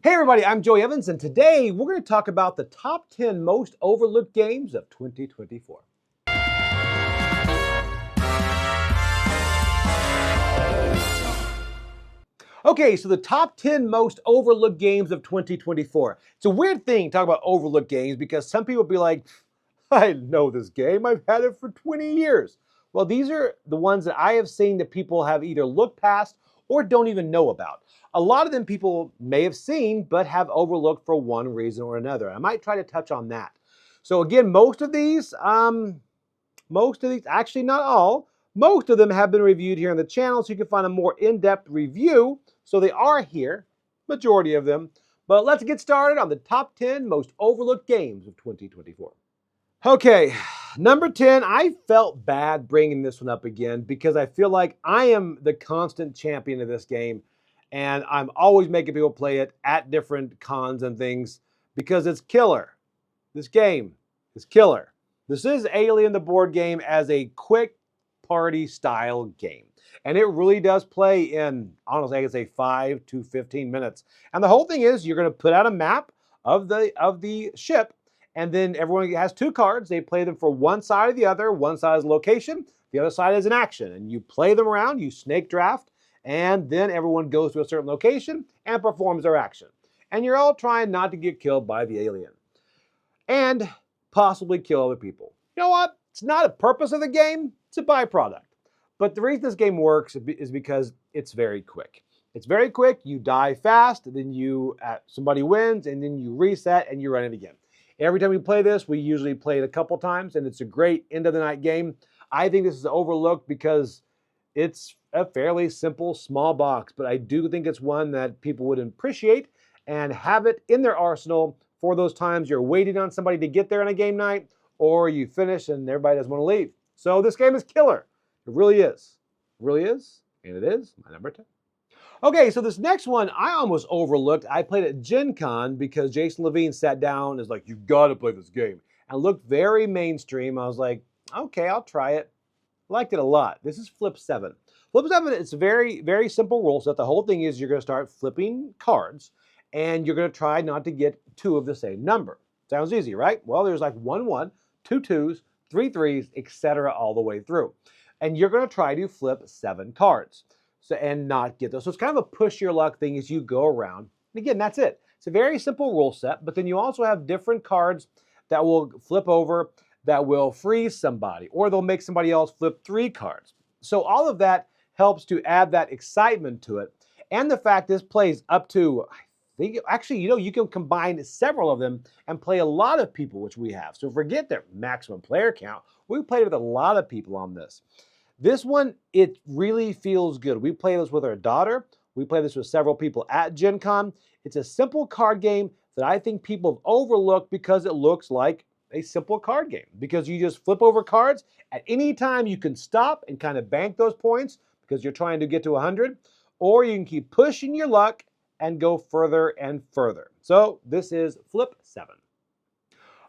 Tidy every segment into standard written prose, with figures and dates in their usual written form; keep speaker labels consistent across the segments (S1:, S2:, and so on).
S1: Hey everybody, I'm Joey Evans, and today we're going to talk about the top 10 most overlooked games of 2024. Okay, so the top 10 most overlooked games of 2024. It's a weird thing to talk about overlooked games because some people be like, I know this game, I've had it for 20 years. Well, these are the ones that I have seen that people have either looked past or don't even know about. A lot of them people may have seen but have overlooked for one reason or another. I might try to touch on that. So again, actually not all, most of them have been reviewed here on the channel, so you can find a more in-depth review. So they are here, majority of them. But let's get started on the top 10 most overlooked games of 2024. Okay, number 10, I felt bad bringing this one up again because I feel like I am the constant champion of this game and I'm always making people play it at different cons and things because it's killer. This game is killer. This is Alien the board game as a quick party style game. And it really does play in, honestly, I can say 5 to 15 minutes. And the whole thing is you're going to put out a map of the ship, and then everyone has two cards. They play them for one side or the other. One side is a location, the other side is an action. And you play them around, you snake draft, and then everyone goes to a certain location and performs their action. And you're all trying not to get killed by the alien and possibly kill other people. You know what? It's not a purpose of the game, it's a byproduct. But the reason this game works is because it's very quick. It's very quick, you die fast, then somebody wins, and then you reset and you run it again. Every time we play this, we usually play it a couple times, and it's a great end of the night game. I think this is overlooked because it's a fairly simple, small box, but I do think it's one that people would appreciate and have it in their arsenal for those times you're waiting on somebody to get there on a game night, or you finish and everybody doesn't want to leave. So this game is killer. It really is. It really is, and it is my number 10. Okay, so this next one I almost overlooked. I played at Gen Con because Jason Levine sat down and was like, you gotta play this game. And looked very mainstream. I was like, okay, I'll try it. Liked it a lot. This is FlipSeven. FlipSeven, it's a very, very simple rule set. The whole thing is you're gonna start flipping cards and you're gonna try not to get two of the same number. Sounds easy, right? Well, there's like 1 1, 2 2s, 3 3s, etc. all the way through. And you're gonna try to flip 7 cards. And not get those. So it's kind of a push your luck thing as you go around. And again, that's it. It's a very simple rule set, but then you also have different cards that will flip over that will freeze somebody, or they'll make somebody else flip 3 cards. So all of that helps to add that excitement to it. And the fact this plays up to, I think, actually, you can combine several of them and play a lot of people, which we have. So forget their maximum player count. We played with a lot of people on this. This one, it really feels good. We play this with our daughter. We play this with several people at Gen Con. It's a simple card game that I think people have overlooked because it looks like a simple card game. Because you just flip over cards. At any time, you can stop and kind of bank those points because you're trying to get to 100. Or you can keep pushing your luck and go further and further. So this is FlipSeven.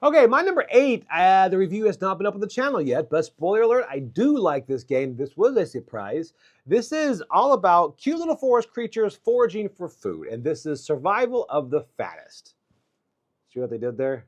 S1: Okay, my number 8, the review has not been up on the channel yet, but spoiler alert, I do like this game. This was a surprise. This is all about cute little forest creatures foraging for food, and this is Survival of the Fattest. See what they did there?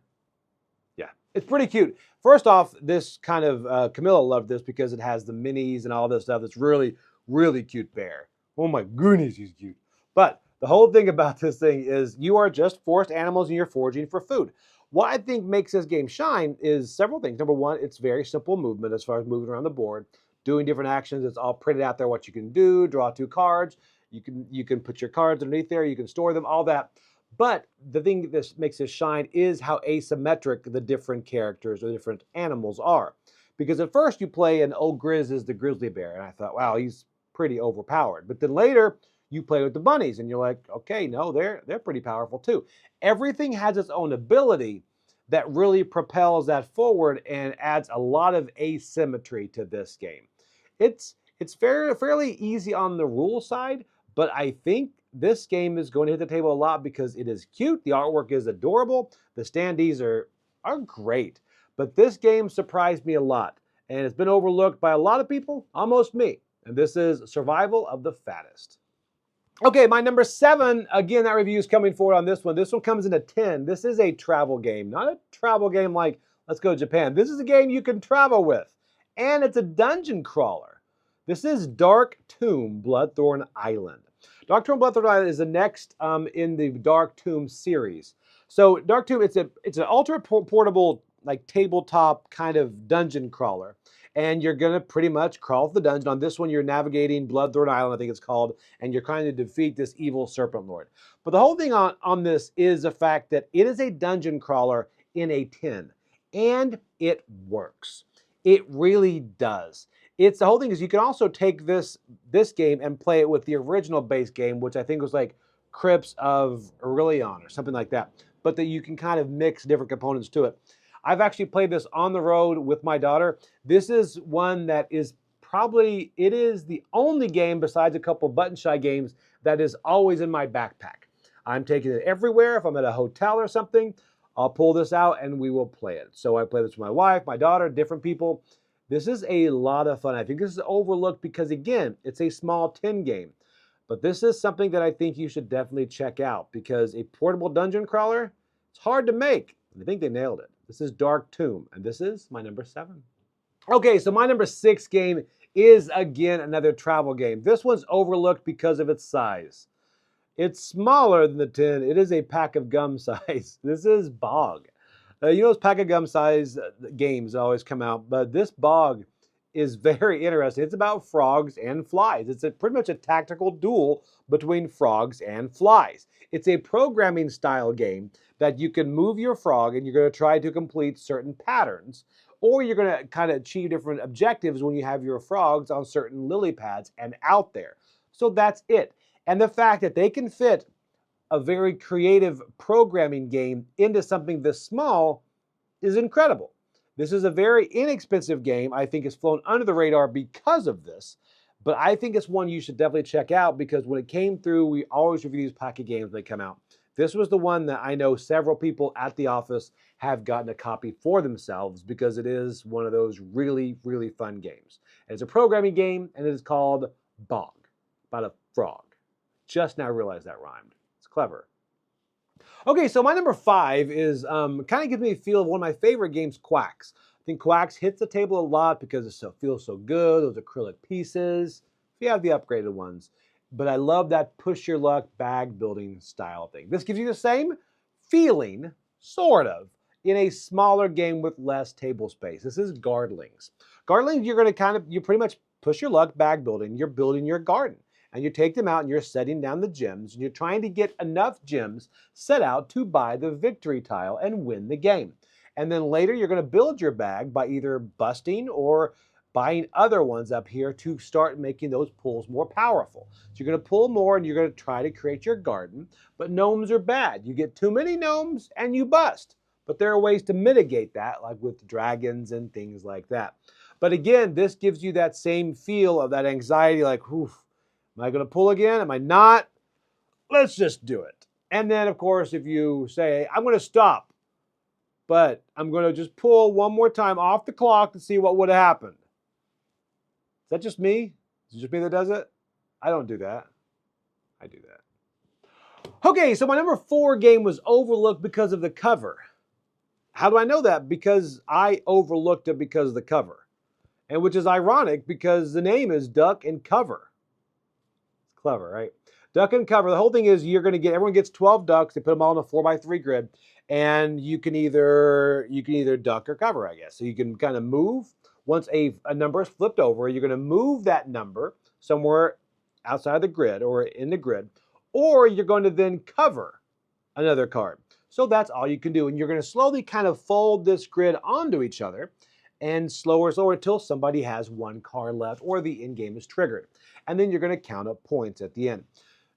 S1: Yeah, it's pretty cute. First off, this kind of, Camilla loved this because it has the minis and all this stuff. It's really, really cute bear. Oh my goodness, he's cute. But the whole thing about this thing is you are just forest animals and you're foraging for food. What I think makes this game shine is several things. Number one, it's very simple movement as far as moving around the board, doing different actions. It's all printed out there what you can do, draw 2 cards. You can put your cards underneath there, you can store them, all that. But the thing that makes this shine is how asymmetric the different characters or different animals are. Because at first you play an old Grizz as the grizzly bear, and I thought, wow, he's pretty overpowered. But then later, you play with the bunnies and you're like, okay, no, they're pretty powerful too. Everything has its own ability that really propels that forward and adds a lot of asymmetry to this game. It's fairly easy on the rule side, but I think this game is going to hit the table a lot because it is cute, the artwork is adorable, the standees are great. But this game surprised me a lot, and it's been overlooked by a lot of people, almost me. And this is Survival of the Fattest. Okay, my number 7, again, that review is coming forward on this one. This one comes in a 10. This is a travel game, not a travel game like let's go to Japan. This is a game you can travel with, and it's a dungeon crawler. This is Dark Tomb Bloodthorn Island. Dark Tomb Bloodthorn Island is the next in the Dark Tomb series. So Dark Tomb, it's an ultra portable, like tabletop kind of dungeon crawler. And you're gonna pretty much crawl through the dungeon. On this one, you're navigating Bloodthorn Island, I think it's called, and you're trying to defeat this evil serpent lord. But the whole thing on this is the fact that it is a dungeon crawler in a tin, and it works. It really does. It's the whole thing is you can also take this game and play it with the original base game, which I think was like Crypts of Aurelion or something like that. But that you can kind of mix different components to it. I've actually played this on the road with my daughter. This is one that is probably, it is the only game besides a couple button shy games that is always in my backpack. I'm taking it everywhere. If I'm at a hotel or something, I'll pull this out and we will play it. So I play this with my wife, my daughter, different people. This is a lot of fun. I think this is overlooked because, again, it's a small tin game. But this is something that I think you should definitely check out because a portable dungeon crawler, it's hard to make. I think they nailed it. This is Dark Tomb, and this is my number 7. Okay, so my number 6 game is, again, another travel game. This one's overlooked because of its size. It's smaller than the tin. It is a pack of gum size. This is Bog. You know those pack of gum size games always come out, but this Bog is very interesting. It's about frogs and flies. It's pretty much a tactical duel between frogs and flies. It's a programming style game that you can move your frog and you're going to try to complete certain patterns, or you're going to kind of achieve different objectives when you have your frogs on certain lily pads and out there. So that's it. And the fact that they can fit a very creative programming game into something this small is incredible. This is a very inexpensive game. I think it's flown under the radar because of this, but I think it's one you should definitely check out because when it came through, we always review these pocket games when they come out. This was the one that I know several people at the office have gotten a copy for themselves because it is one of those really, really fun games. And it's a programming game, and it is called Bog, about a frog. Just now realized that rhymed. It's clever. Okay, so my number 5 is kind of gives me a feel of one of my favorite games, Quacks. I think Quacks hits the table a lot because it feels so good, those acrylic pieces, if you have the upgraded ones. But I love that push your luck bag building style thing. This gives you the same feeling, sort of, in a smaller game with less table space. This is Guardlings. Guardlings, you're going to you pretty much push your luck bag building. You're building your garden. And you take them out and you're setting down the gems. And you're trying to get enough gems set out to buy the victory tile and win the game. And then later you're going to build your bag by either busting or buying other ones up here to start making those pulls more powerful. So you're going to pull more and you're going to try to create your garden. But gnomes are bad. You get too many gnomes and you bust. But there are ways to mitigate that, like with dragons and things like that. But again, this gives you that same feel of that anxiety, like, oof. Am I going to pull again? Am I not? Let's just do it. And then, of course, if you say, I'm going to stop, but I'm going to just pull one more time off the clock to see what would have happened. Is that just me? Is it just me that does it? I don't do that. I do that. Okay, so my number 4 game was overlooked because of the cover. How do I know that? Because I overlooked it because of the cover. And which is ironic because the name is Duck and Cover. Clever, right? Duck and cover. The whole thing is you're going to get, everyone gets 12 ducks. They put them all in a 4x3 grid. And you can either duck or cover, I guess. So you can kind of move. Once a number is flipped over, you're going to move that number somewhere outside of the grid or in the grid. Or you're going to then cover another card. So that's all you can do. And you're going to slowly kind of fold this grid onto each other and slower until somebody has one card left or the end game is triggered. And then you're going to count up points at the end.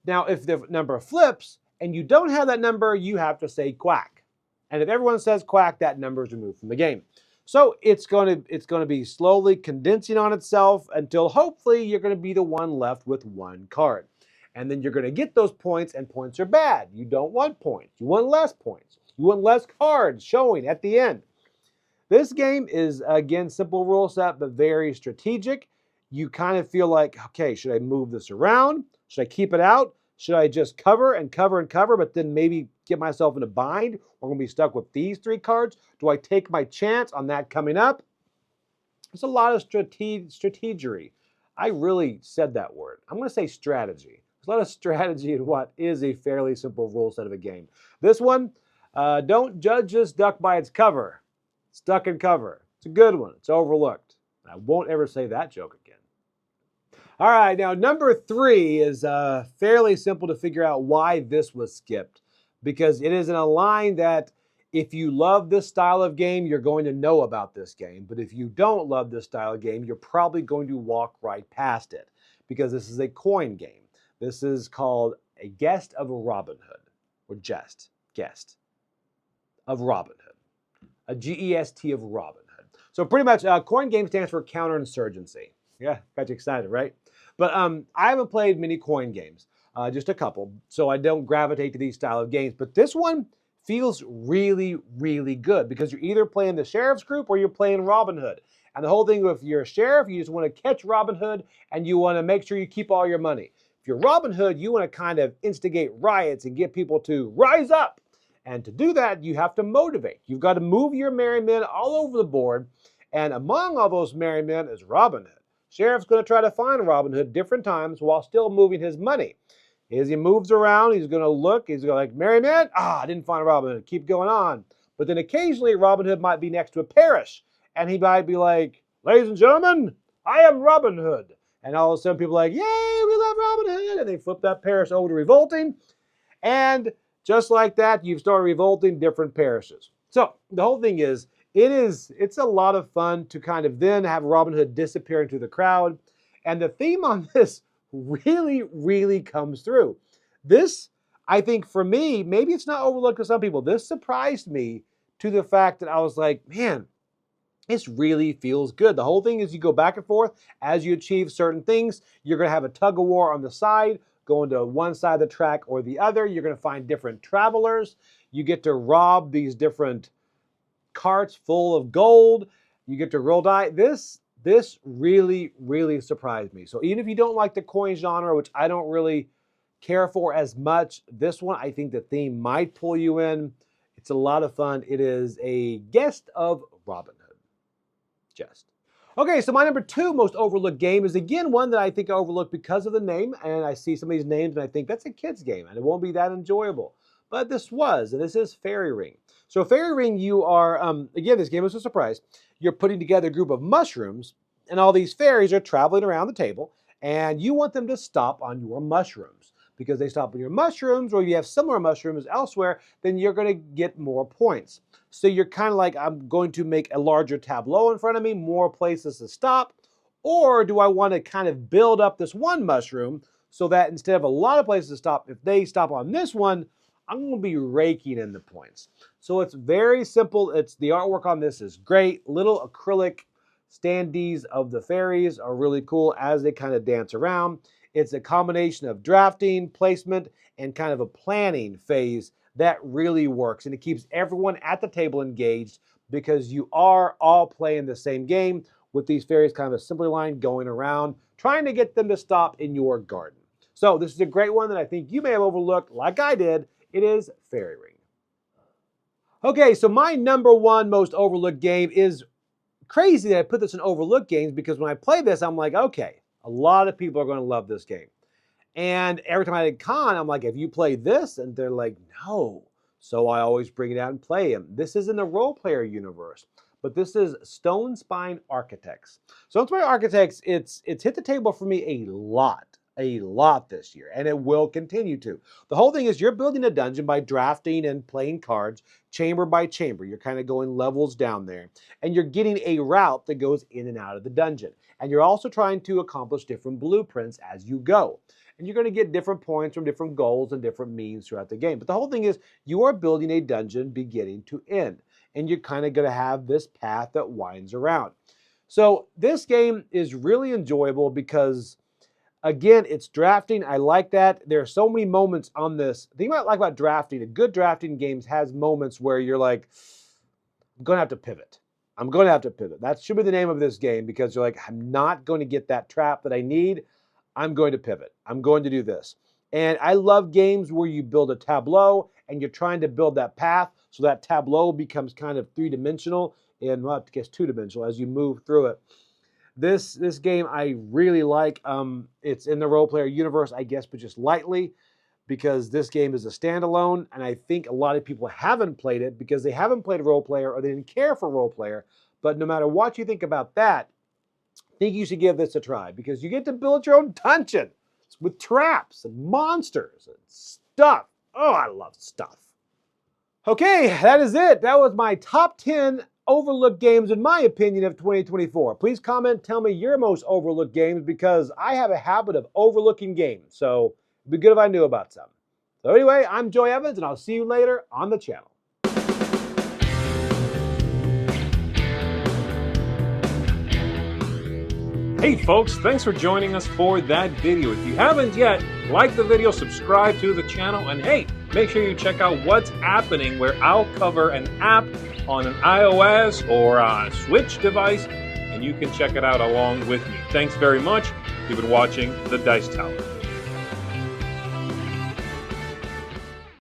S1: Now, if the number flips and you don't have that number, you have to say quack. And if everyone says quack, that number is removed from the game. So it's going to be slowly condensing on itself until hopefully you're going to be the one left with one card. And then you're going to get those points, and points are bad. You don't want points. You want less points. You want less cards showing at the end. This game is, again, simple rule set, but very strategic. You kind of feel like, okay, should I move this around? Should I keep it out? Should I just cover and cover and cover, but then maybe get myself in a bind? Or I'm going to be stuck with these 3 cards? Do I take my chance on that coming up? There's a lot of strategery. I really said that word. I'm going to say strategy. There's a lot of strategy in what is a fairly simple rule set of a game. This one, don't judge this duck by its cover. It's duck and cover. It's a good one. It's overlooked. I won't ever say that joke again. All right, now number 3 is fairly simple to figure out why this was skipped, because it is in a line that if you love this style of game, you're going to know about this game. But if you don't love this style of game, you're probably going to walk right past it, because this is a coin game. This is called a Guest of Robin Hood, or Guest of Robin Hood, a GEST of Robin Hood. So pretty much, coin game stands for counterinsurgency. Yeah, got you excited, right? But I haven't played many coin games, just a couple, so I don't gravitate to these style of games. But this one feels really, really good, because you're either playing the sheriff's group or you're playing Robin Hood. And the whole thing, if you're a sheriff, you just want to catch Robin Hood and you want to make sure you keep all your money. If you're Robin Hood, you want to kind of instigate riots and get people to rise up. And to do that, you have to motivate. You've got to move your merry men all over the board. And among all those merry men is Robin Hood. Sheriff's going to try to find Robin Hood different times while still moving his money. As he moves around, he's going to look. He's going to like, merry man, I didn't find Robin Hood. Keep going on. But then occasionally Robin Hood might be next to a parish. And he might be like, ladies and gentlemen, I am Robin Hood. And all of a sudden people are like, yay, we love Robin Hood. And they flip that parish over to revolting. And just like that, you've started revolting different parishes. So the whole thing is, it's a lot of fun to kind of then have Robin Hood disappear into the crowd. And the theme on this really, really comes through. This, I think for me, maybe it's not overlooked to some people. This surprised me to the fact that I was like, man, this really feels good. The whole thing is you go back and forth as you achieve certain things. You're going to have a tug of war on the side, going to one side of the track or the other. You're going to find different travelers. You get to rob these different carts full of gold. You get to roll die. This really, really surprised me. So even if you don't like the coin genre, which I don't really care for as much, this one, I think the theme might pull you in. It's a lot of fun. It is a Guest of Robin Hood. Just. Okay, so my number 2 most overlooked game is again one that I think I overlooked because of the name, and I see some of these names and I think that's a kid's game and it won't be that enjoyable. But this was, and this is Fairy Ring. So Fairy Ring, you are, again, this game was a surprise. You're putting together a group of mushrooms, and all these fairies are traveling around the table, and you want them to stop on your mushrooms. Because they stop on your mushrooms, or you have similar mushrooms elsewhere, then you're going to get more points. So you're kind of like, I'm going to make a larger tableau in front of me, more places to stop, or do I want to kind of build up this one mushroom so that instead of a lot of places to stop, if they stop on this one, I'm going to be raking in the points. So it's very simple. The artwork on this is great. Little acrylic standees of the fairies are really cool as they kind of dance around. It's a combination of drafting, placement, and kind of a planning phase that really works. And it keeps everyone at the table engaged because you are all playing the same game with these fairies kind of a simpler line going around, trying to get them to stop in your garden. So this is a great one that I think you may have overlooked like I did. It is Fairy Ring. Okay, so my number 1 most overlooked game is crazy that I put this in overlooked games because when I play this, I'm like, okay, a lot of people are going to love this game. And every time I did con, I'm like, have you played this? And they're like, no. So I always bring it out and play them. This is in the role player universe, but this is Stone Spine Architects. Stone Spine Architects, it's hit the table for me a lot this year, and it will continue to. The whole thing is you're building a dungeon by drafting and playing cards, chamber by chamber. You're kind of going levels down there, and you're getting a route that goes in and out of the dungeon. And you're also trying to accomplish different blueprints as you go. And you're going to get different points from different goals and different means throughout the game. But the whole thing is you are building a dungeon beginning to end, and you're kind of going to have this path that winds around. So this game is really enjoyable because again, it's drafting. I like that. There are so many moments on this. The thing I like about drafting, a good drafting games has moments where you're like, I'm going to have to pivot. I'm going to have to pivot. That should be the name of this game because you're like, I'm not going to get that trap that I need. I'm going to pivot. I'm going to do this. And I love games where you build a tableau and you're trying to build that path so that tableau becomes kind of three-dimensional and, well, I guess two-dimensional as you move through it. This game I really like. It's in the role player universe, I guess, but just lightly, because this game is a standalone, and I think a lot of people haven't played it because they haven't played a role player or they didn't care for role player. But no matter what you think about that, I think you should give this a try because you get to build your own dungeon with traps and monsters and stuff. Oh, I love stuff. Okay, that is it. That was my top 10 overlooked games, in my opinion, of 2024. Please comment, tell me your most overlooked games because I have a habit of overlooking games. So it'd be good if I knew about some. So anyway, I'm Joey Evans, and I'll see you later on the channel.
S2: Hey folks, thanks for joining us for that video. If you haven't yet, like the video, subscribe to the channel, and hey, make sure you check out what's happening where I'll cover an app on an iOS or a Switch device, and you can check it out along with me. Thanks very much. You've been watching The Dice Tower.